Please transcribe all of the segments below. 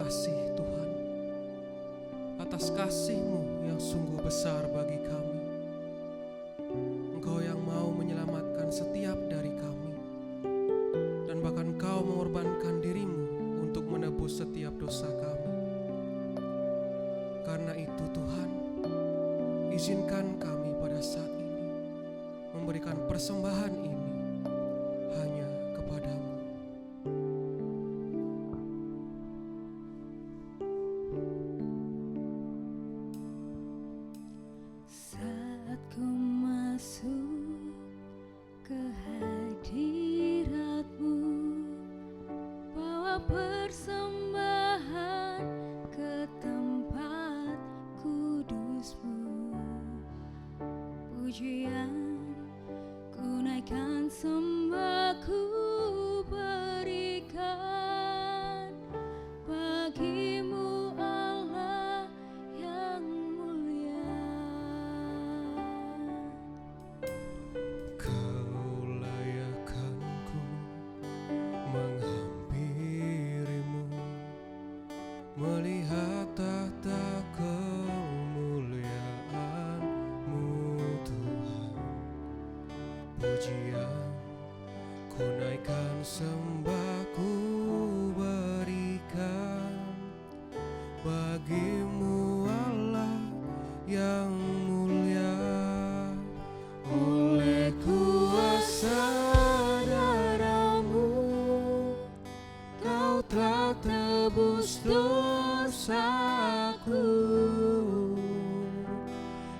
kasih Tuhan, atas kasih-Mu yang sungguh besar bagi kami. Engkau yang mau menyelamatkan setiap dari kami, dan bahkan Kau mengorbankan diri-Mu untuk menebus setiap dosa kami. Karena itu Tuhan, izinkan kami pada saat ini memberikan persembahan ini hanya kepadamu. Saat ku masuk ke hadirat-Mu, bawa persembahan ke tempat kudus-Mu. Pujian ku naikkan, sembah ku berikan bagi-Mu Allah yang mulia. Kau layakkanku menghampiri-Mu, melihat tahta kemuliaan-Mu Tuhan. Pujian ku naikkan, sembah ku berikan bagi-Mu Allah yang mulia. Oleh kuasa darah-Mu, Kau telah tebus dosaku.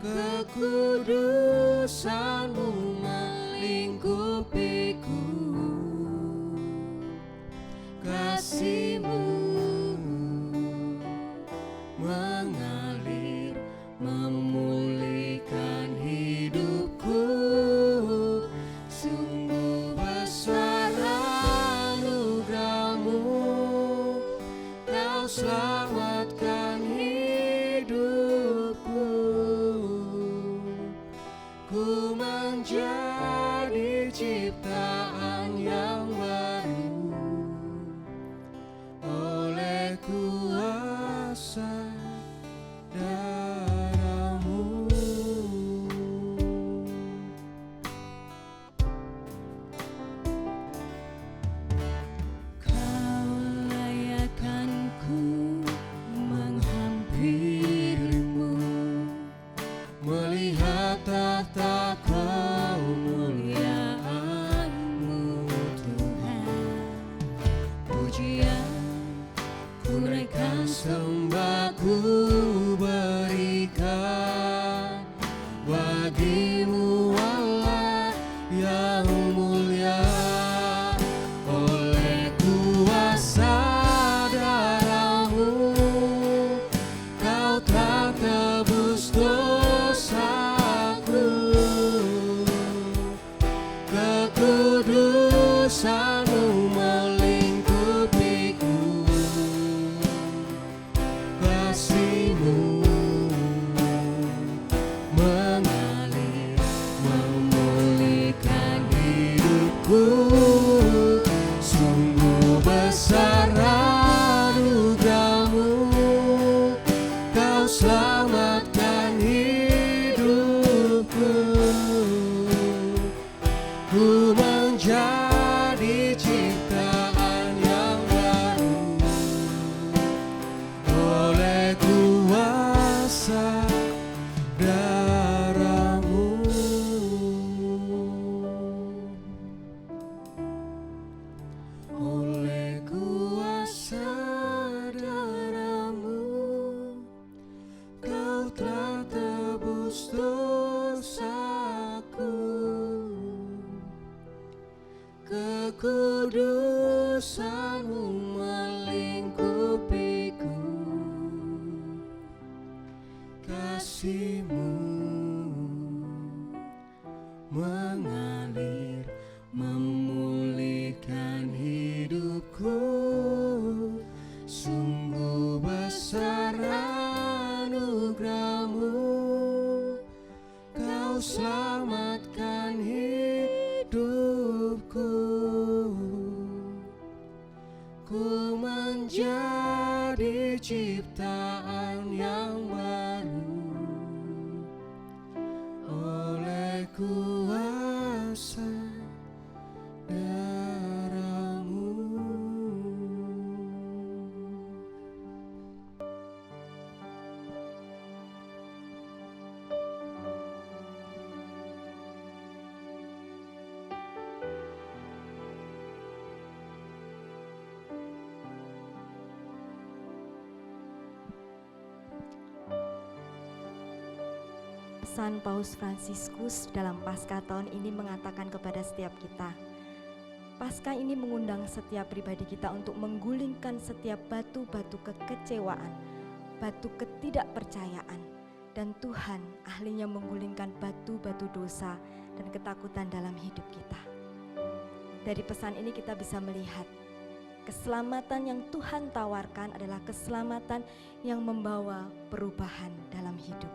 Kekudusan-Mu melingkupiku, kasih-Mu mengalir memulihkan hidupku. Sungguh besar anugerah-Mu, Kau selamatkan hidupku. Ku menjadi ciptaan yang baru oleh kuasa darah-Mu. Kau layakkanku menghampiri-Mu, Melihat tahta kemuliaan-Mu Tuhan. Pujian ku naikkan, sembah ku berikan bagi-Mu Allah yang mulia. Oleh kuasa darah-Mu, Kau telah tebus dosaku. Kekudusan-Mu melingkupiku, kasih-Mu mengalir memulihkan hidupku. Sungguh besar anugerah-Mu, Kau selamatkan hidupku. Ku menjadi ciptaan yang baru oleh kuasa darah-Mu. Oleh kuasa darah-Mu, Kau telah tebus dosaku. Kekudusan-Mu melingkupiku, kasih-Mu mengalir memulihkan hidupku. Sungguh besar anugerah-Mu, Kau selamatkan hidupku. Ku menjadi Pesan Paus Fransiskus dalam Paskah tahun ini mengatakan kepada setiap kita, Paskah ini mengundang setiap pribadi kita untuk menggulingkan setiap batu-batu kekecewaan, batu ketidakpercayaan, dan Tuhan ahlinya menggulingkan batu-batu dosa dan ketakutan dalam hidup kita. Dari pesan ini kita bisa melihat keselamatan yang Tuhan tawarkan adalah keselamatan yang membawa perubahan dalam hidup.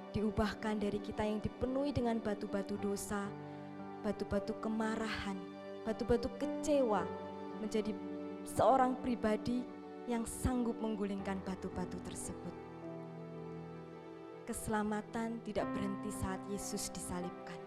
Diubahkan dari kita yang dipenuhi dengan batu-batu dosa, batu-batu kemarahan, batu-batu kecewa, menjadi seorang pribadi yang sanggup menggulingkan batu-batu tersebut. Keselamatan tidak berhenti saat Yesus disalibkan,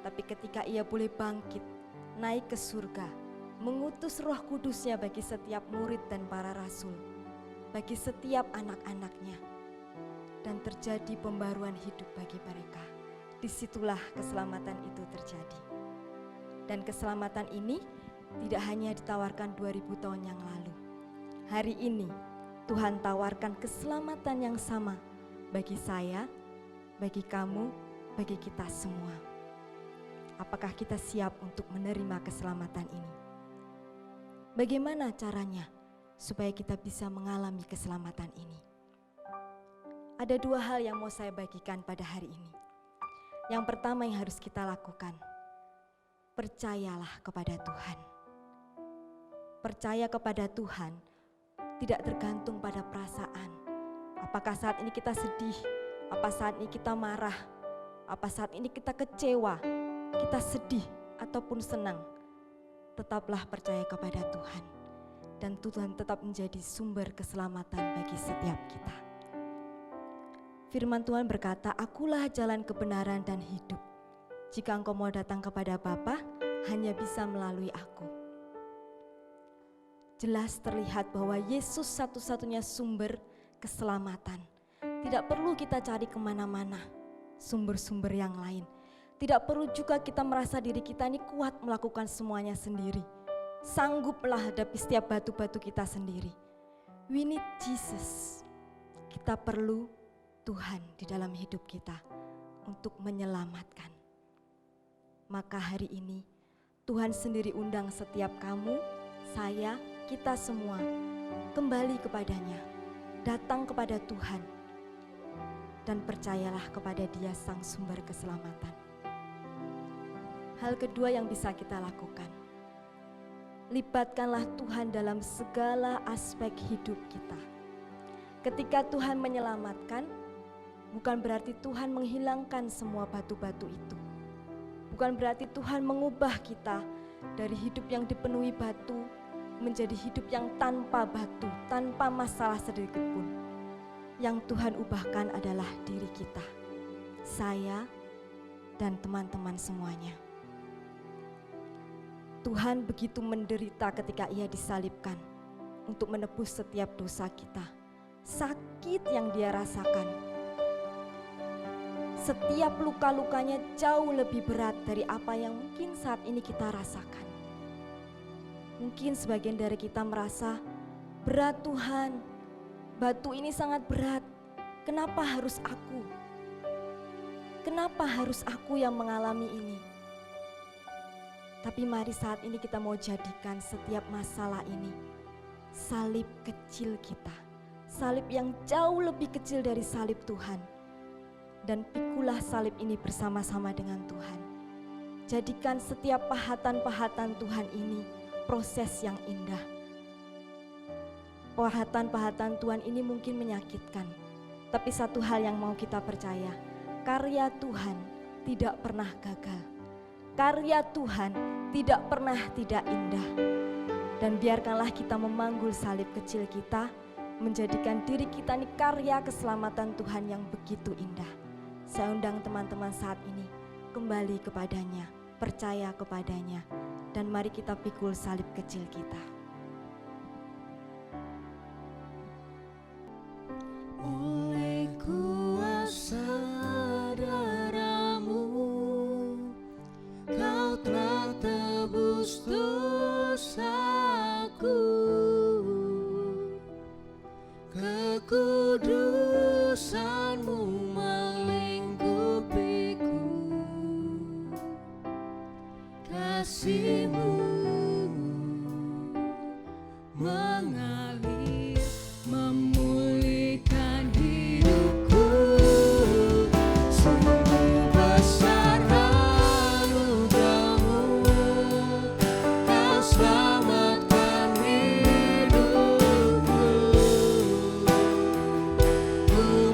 tapi ketika ia boleh bangkit, naik ke surga, mengutus Roh Kudus-Nya bagi setiap murid dan para rasul, bagi setiap anak-anaknya, dan terjadi pembaruan hidup bagi mereka. Disitulah keselamatan itu terjadi. Dan keselamatan ini tidak hanya ditawarkan 2000 tahun yang lalu. Hari ini Tuhan tawarkan keselamatan yang sama bagi saya, bagi kamu, bagi kita semua. Apakah kita siap untuk menerima keselamatan ini? Bagaimana caranya supaya kita bisa mengalami keselamatan ini? Ada 2 hal yang mau saya bagikan pada hari ini. Yang pertama yang harus kita lakukan, percayalah kepada Tuhan. Percaya kepada Tuhan tidak tergantung pada perasaan. Apakah saat ini kita sedih, apa saat ini kita marah, apa saat ini kita kecewa, kita sedih ataupun senang. Tetaplah percaya kepada Tuhan, dan Tuhan tetap menjadi sumber keselamatan bagi setiap kita. Firman Tuhan berkata, "Akulah jalan kebenaran dan hidup. Jika engkau mau datang kepada Bapa, hanya bisa melalui aku." Jelas terlihat bahwa Yesus satu-satunya sumber keselamatan. Tidak perlu kita cari kemana-mana sumber-sumber yang lain. Tidak perlu juga kita merasa diri kita ini kuat melakukan semuanya sendiri. Sanggup menghadapi setiap batu-batu kita sendiri. We need Jesus. Kita perlu Tuhan di dalam hidup kita untuk menyelamatkan. Maka hari ini Tuhan sendiri undang setiap kamu, saya, kita semua kembali kepadanya. Datang kepada Tuhan dan percayalah kepada Dia sang sumber keselamatan. Hal kedua yang bisa kita lakukan, libatkanlah Tuhan dalam segala aspek hidup kita. Ketika Tuhan menyelamatkan, bukan berarti Tuhan menghilangkan semua batu-batu itu. Bukan berarti Tuhan mengubah kita dari hidup yang dipenuhi batu menjadi hidup yang tanpa batu, tanpa masalah sedikit pun. Yang Tuhan ubahkan adalah diri kita, saya dan teman-teman semuanya. Tuhan begitu menderita ketika Ia disalibkan untuk menebus setiap dosa kita. Sakit yang Dia rasakan, setiap luka-lukanya jauh lebih berat dari apa yang mungkin saat ini kita rasakan. Mungkin sebagian dari kita merasa, berat Tuhan, batu ini sangat berat. Kenapa harus aku? Kenapa harus aku yang mengalami ini? Tapi mari saat ini kita mau jadikan setiap masalah ini salib kecil kita. Salib yang jauh lebih kecil dari salib Tuhan. Dan pikulah salib ini bersama-sama dengan Tuhan. Jadikan setiap pahatan-pahatan Tuhan ini proses yang indah. Pahatan-pahatan Tuhan ini mungkin menyakitkan, tapi satu hal yang mau kita percaya, karya Tuhan tidak pernah gagal. Karya Tuhan tidak pernah tidak indah. Dan biarkanlah kita memanggul salib kecil kita, menjadikan diri kita ini karya keselamatan Tuhan yang begitu indah. Saya undang teman-teman saat ini kembali kepadanya, percaya kepadanya, dan mari kita pikul salib kecil kita. Oleh kuasa darah-Mu, Kau telah tebus dosaku. Kekudusan-Mu melingkupi Ku